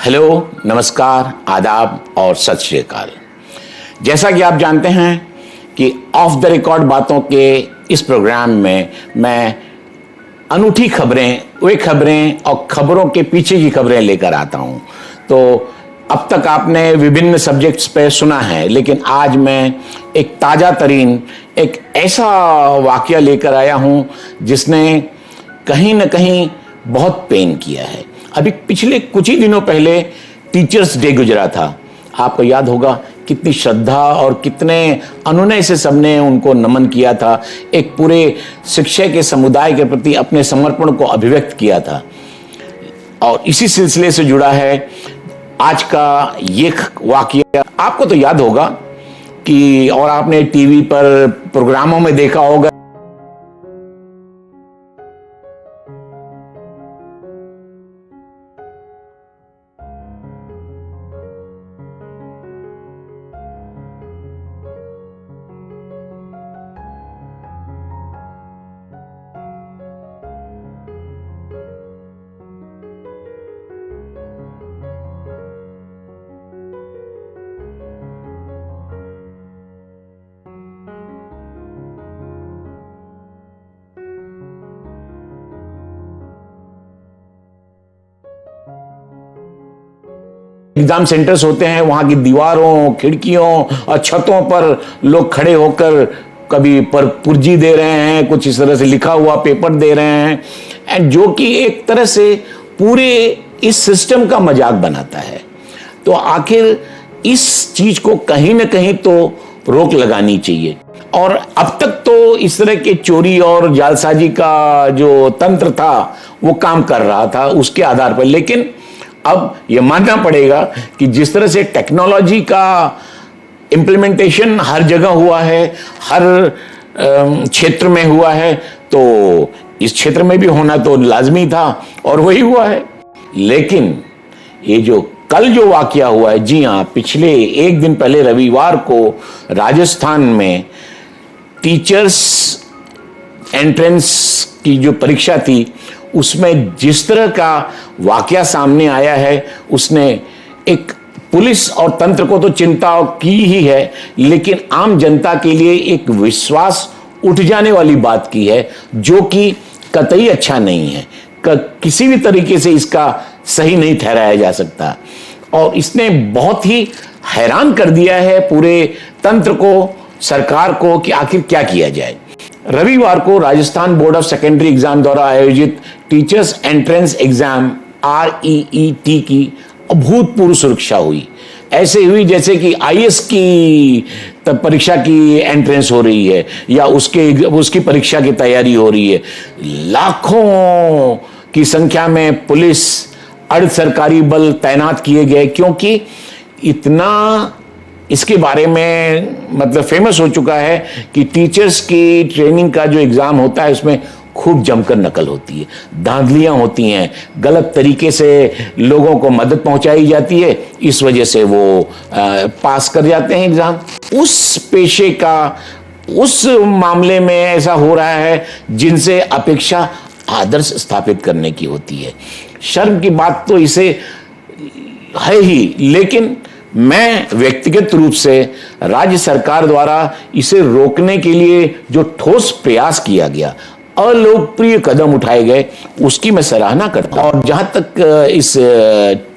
Hello, नमस्कार, आदाब और सत श्री अकाल। जैसा कि आप जानते हैं कि ऑफ द रिकॉर्ड बातों के इस प्रोग्राम में मैं अनूठी खबरें, वे खबरें और खबरों के पीछे की खबरें लेकर आता हूं। तो अब तक आपने विभिन्न सब्जेक्ट्स पे सुना है, लेकिन आज मैं एक ताज़ा तरीन, एक ऐसा वाकया लेकर आया हूं जिसने कहीं ना कहीं बहुत पेन किया है। अभी पिछले कुछ ही दिनों पहले टीचर्स डे गुजरा था। आपको याद होगा कितनी श्रद्धा और कितने अनुनय से सबने उनको नमन किया था, एक पूरे शिक्षा के समुदाय के प्रति अपने समर्पण को अभिव्यक्त किया था। और इसी सिलसिले से जुड़ा है आज का ये वाकया। आपको तो याद होगा कि, और आपने टीवी पर प्रोग्रामों में देखा होगा, एग्जाम सेंटर्स होते हैं, वहां की दीवारों, खिड़कियों और छतों पर लोग खड़े होकर कभी पर पुर्जी दे रहे हैं, कुछ इस तरह से लिखा हुआ पेपर दे रहे हैं, एंड जो कि एक तरह से पूरे इस सिस्टम का मजाक बनाता है। तो आखिर इस चीज को कहीं ना कहीं तो रोक लगानी चाहिए। और अब तक तो इस तरह के चोरी और जालसाजी का जो तंत्र था वो काम कर रहा था उसके आधार पर, लेकिन अब यह मानना पड़ेगा कि जिस तरह से टेक्नोलॉजी का इंप्लीमेंटेशन हर जगह हुआ है, हर क्षेत्र में हुआ है, तो इस क्षेत्र में भी होना तो लाजमी था और वही हुआ है। लेकिन ये जो कल जो वाकया हुआ है, जी हां, पिछले एक दिन पहले रविवार को राजस्थान में टीचर्स एंट्रेंस की जो परीक्षा थी उसमें जिस तरह का वाकया सामने आया है, उसने एक पुलिस और तंत्र को तो चिंता की ही है, लेकिन आम जनता के लिए एक विश्वास उठ जाने वाली बात की है, जो कि कतई अच्छा नहीं है। किसी भी तरीके से इसका सही नहीं ठहराया जा सकता और इसने बहुत ही हैरान कर दिया है पूरे तंत्र को, सरकार को, कि आखिर क्या किया जाए। रविवार को Rajasthan board of secondary exam द्वारा आयोजित टीचर्स एंट्रेंस एग्जाम REET की अभूतपूर्व सुरक्षा हुई। ऐसे हुई जैसे कि IAS की परीक्षा की एंट्रेंस हो रही है या उसकी परीक्षा की तैयारी हो रही है। लाखों की संख्या में पुलिस, अर्ध सरकारी बल तैनात किए गए, क्योंकि इतना इसके बारे में मतलब फेमस हो चुका है कि टीचर्स की ट्रेनिंग का जो एग्जाम होता है उसमें खूब जमकर नकल होती है, धांधलियां होती हैं, गलत तरीके से लोगों को मदद पहुंचाई जाती है, इस वजह से वो पास कर जाते हैं एग्जाम। उस पेशे का उस मामले में ऐसा हो रहा है जिनसे अपेक्षा आदर्श स्थापित करने की होती है। शर्म की बात तो इसे है ही, लेकिन मैं व्यक्तिगत रूप से राज्य सरकार द्वारा इसे रोकने के लिए जो ठोस प्रयास किया गया, अलोकप्रिय कदम उठाए गए, उसकी मैं सराहना करता हूं। और जहां तक इस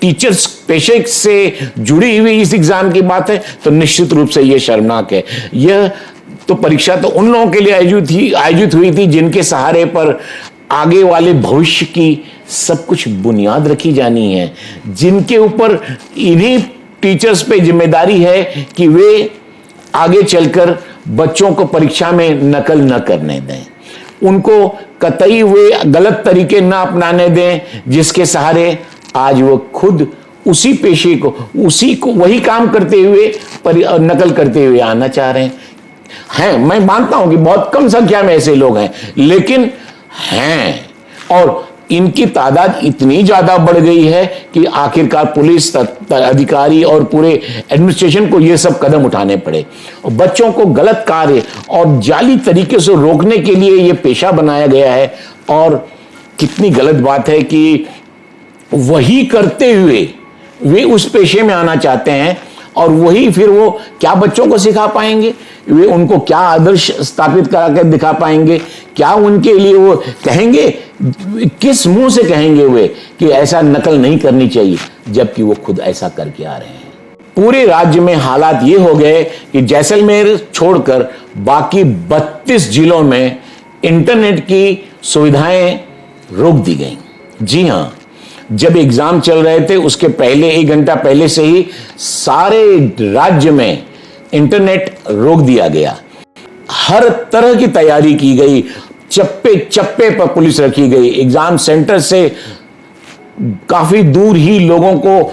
टीचर्स पेशे से जुड़ी हुई इस एग्जाम की बात है, तो निश्चित रूप से यह शर्मनाक है। यह तो परीक्षा तो उन लोगों के लिए आयोजित हुई थी जिनके सहारे पर आगे वाले भविष्य की सब कुछ बुनियाद रखी जानी है, जिनके ऊपर इन्हीं टीचर्स पे जिम्मेदारी है कि वे आगे चलकर बच्चों को परीक्षा में नकल न करने दें, उनको कतई वे गलत तरीके न अपनाने दें जिसके सहारे आज वो खुद उसी पेशे को, वही काम करते हुए नकल करते हुए आना चाह रहे हैं। मैं मानता हूं कि बहुत कम संख्या में ऐसे लोग हैं, लेकिन हैं, और इनकी तादाद इतनी ज्यादा बढ़ गई है कि आखिरकार पुलिस अधिकारी और पूरे एडमिनिस्ट्रेशन को ये सब कदम उठाने पड़े। और बच्चों को गलत कार्य और जाली तरीके से रोकने के लिए ये पेशा बनाया गया है। और कितनी गलत बात है कि वही करते हुए वे उस पेशे में आना चाहते हैं, और वही फिर वो क्या बच्चों को सिखा पाएंगे, वे उनको क्या आदर्श स्थापित करा कर दिखा पाएंगे, क्या उनके लिए वो कहेंगे, किस मुंह से कहेंगे वे कि ऐसा नकल नहीं करनी चाहिए, जबकि वो खुद ऐसा करके आ रहे हैं। पूरे राज्य में हालात ये हो गए कि जैसलमेर छोड़कर बाकी 32 जिलों में इंटरनेट की सुविधाएं रोक दी गई। जी हां, जब एग्जाम चल रहे थे उसके पहले 1 घंटा पहले से ही सारे राज्य में इंटरनेट रोक दिया गया। हर तरह की तैयारी की गई, चप्पे चप्पे पर पुलिस रखी गई, एग्जाम सेंटर से काफी दूर ही लोगों को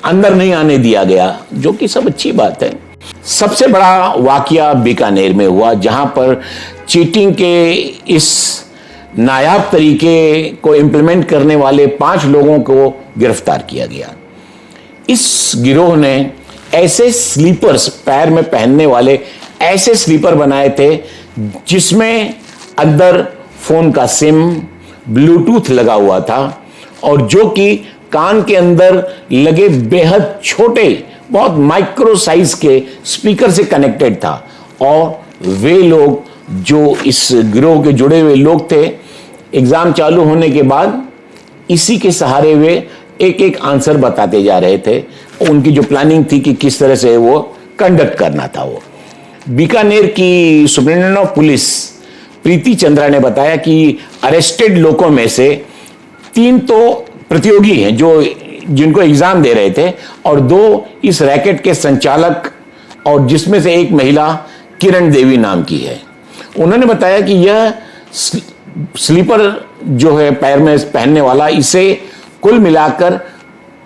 अंदर नहीं आने दिया गया, जो कि सब अच्छी बात है। सबसे बड़ा वाकया बीकानेर में हुआ, जहां पर चीटिंग के इस नायाब तरीके को इंप्लीमेंट करने वाले 5 लोगों को गिरफ्तार किया गया। इस गिरोह ने ऐसे स्लीपर्स, पैर में पहनने वाले ऐसे स्लीपर बनाए थे जिसमें अंदर फोन का सिम, ब्लूटूथ लगा हुआ था, और जो कि कान के अंदर लगे बेहद छोटे, बहुत माइक्रो साइज के स्पीकर से कनेक्टेड था। और वे लोग जो इस गिरोह के जुड़े हुए लोग थे, एग्जाम चालू होने के बाद इसी के सहारे वे एक एक आंसर बताते जा रहे थे। उनकी जो प्लानिंग थी कि किस तरह से वो कंडक्ट करना था। वो बीकानेर की सुप्रिंटेंडेंट ऑफ पुलिस प्रीति चंद्रा ने बताया कि अरेस्टेड लोगों में से 3 तो प्रतियोगी हैं जो जिनको एग्जाम दे रहे थे, और 2 इस रैकेट के संचालक, और जिसमें से एक महिला किरण देवी नाम की है। उन्होंने बताया कि यह स्लीपर जो है पैर में पहनने वाला, इसे कुल मिलाकर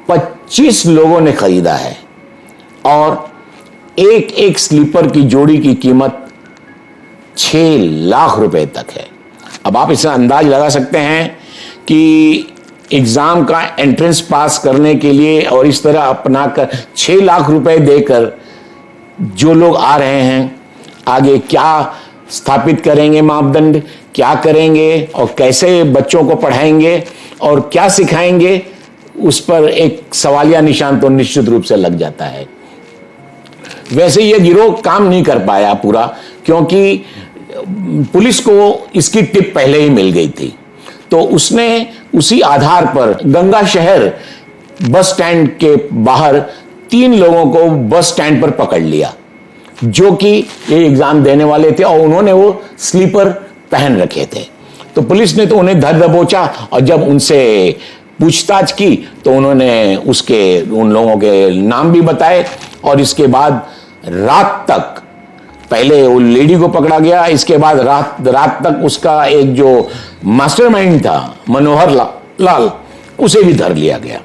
25 लोगों ने खरीदा है, और एक एक स्लीपर की जोड़ी की कीमत 6 लाख रुपए तक है। अब आप इससे अंदाज लगा सकते हैं कि एग्जाम का एंट्रेंस पास करने के लिए और इस तरह अपना कर 6 लाख रुपए देकर जो लोग आ रहे हैं, आगे क्या स्थापित करेंगे मापदंड, क्या करेंगे और कैसे बच्चों को पढ़ाएंगे और क्या सिखाएंगे, उस पर एक सवालिया निशान तो निश्चित रूप से लग जाता है। वैसे यह गिरोह काम नहीं कर पाया पूरा, क्योंकि पुलिस को इसकी टिप पहले ही मिल गई थी। तो उसने उसी आधार पर गंगा शहर बस स्टैंड के बाहर 3 लोगों को बस स्टैंड पर पकड़ लिया, जो कि ये एग्जाम देने वाले थे, और उन्होंने वो स्लीपर पहन रखे थे। तो पुलिस ने तो उन्हें धर दबोचा, और जब उनसे पूछताछ की तो उन्होंने उन लोगों के नाम भी बताए। और इसके बाद रात तक, पहले वो लेडी को पकड़ा गया, इसके बाद रात तक उसका एक जो मास्टरमाइंड था मनोहर लाल, उसे भी धर लिया गया।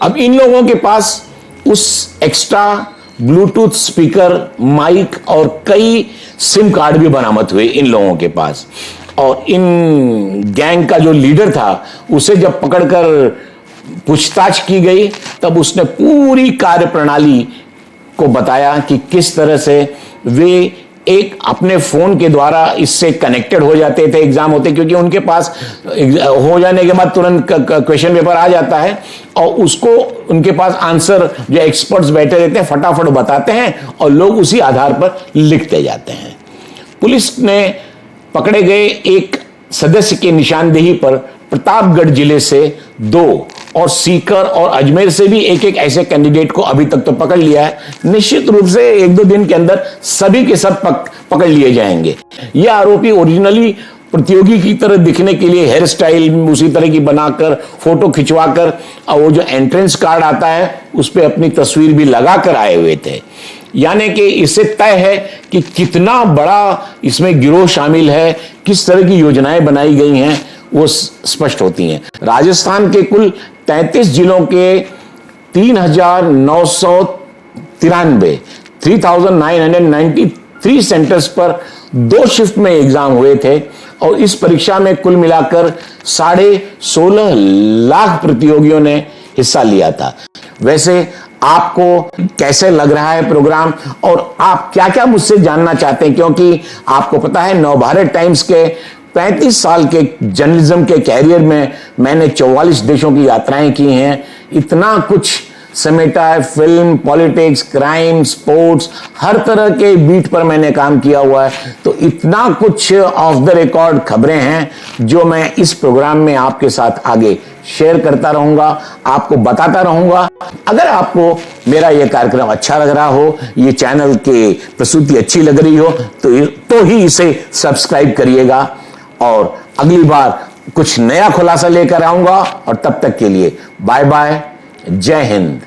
अब इन लोगों के पास उस एक्स्ट्रा ब्लूटूथ स्पीकर, माइक और कई सिम कार्ड भी बरामद हुए इन लोगों के पास। और इन गैंग का जो लीडर था, उसे जब पकड़कर पूछताछ की गई, तब उसने पूरी कार्यप्रणाली को बताया कि किस तरह से वे एक अपने फोन के द्वारा इससे कनेक्टेड हो जाते थे एग्जाम होते, क्योंकि उनके पास हो जाने के बाद तुरंत क्वेश्चन पेपर आ जाता है, और उसको उनके पास आंसर जो एक्सपर्ट्स बैठे रहते हैं फटाफट बताते हैं, और लोग उसी आधार पर लिखते जाते हैं। पुलिस ने पकड़े गए एक सदस्य की निशानदेही पर प्रतापगढ़ जिले से 2 और सीकर और अजमेर से भी एक एक ऐसे कैंडिडेट को अभी तक तो पकड़ लिया है। निश्चित रूप से 1-2 दिन के अंदर सभी के सब पकड़ लिए जाएंगे। ये आरोपी ओरिजिनली प्रतियोगी की तरह दिखने के लिए हेयर स्टाइल उसी तरह की बनाकर, फोटो खिंचवाकर, और वो जो एंट्रेंस कार्ड आता है उस पर अपनी तस्वीर भी लगाकर आए हुए थे। यानी कि इससे तय है कि कितना बड़ा इसमें गिरोह शामिल है, किस तरह की योजनाएं बनाई गई हैं, वो स्पष्ट होती हैं। राजस्थान के कुल 33 जिलों के 3,993 सेंटर्स पर 2 शिफ्ट में एग्जाम हुए थे, और इस परीक्षा में कुल मिलाकर 16.5 लाख प्रतियोगियों ने हिस्सा लिया था। वैसे आपको कैसे लग रहा है प्रोग्राम, और आप क्या क्या मुझसे जानना चाहते हैं, क्योंकि आपको पता है नवभारत टाइम्स के 35 साल के जर्नलिज्म के कैरियर में मैंने 44 देशों की यात्राएं की हैं। इतना कुछ समेटा है, फिल्म, पॉलिटिक्स, क्राइम, स्पोर्ट्स, हर तरह के बीट पर मैंने काम किया हुआ है। तो इतना कुछ ऑफ द रिकॉर्ड खबरें हैं जो मैं इस प्रोग्राम में आपके साथ आगे शेयर करता रहूंगा, आपको बताता रहूंगा। अगर आपको मेरा यह कार्यक्रम अच्छा लग रहा हो, ये चैनल की प्रस्तुति अच्छी लग रही हो, तो ही इसे सब्सक्राइब करिएगा। और अगली बार कुछ नया खुलासा लेकर आऊंगा, और तब तक के लिए बाय बाय, जय हिंद।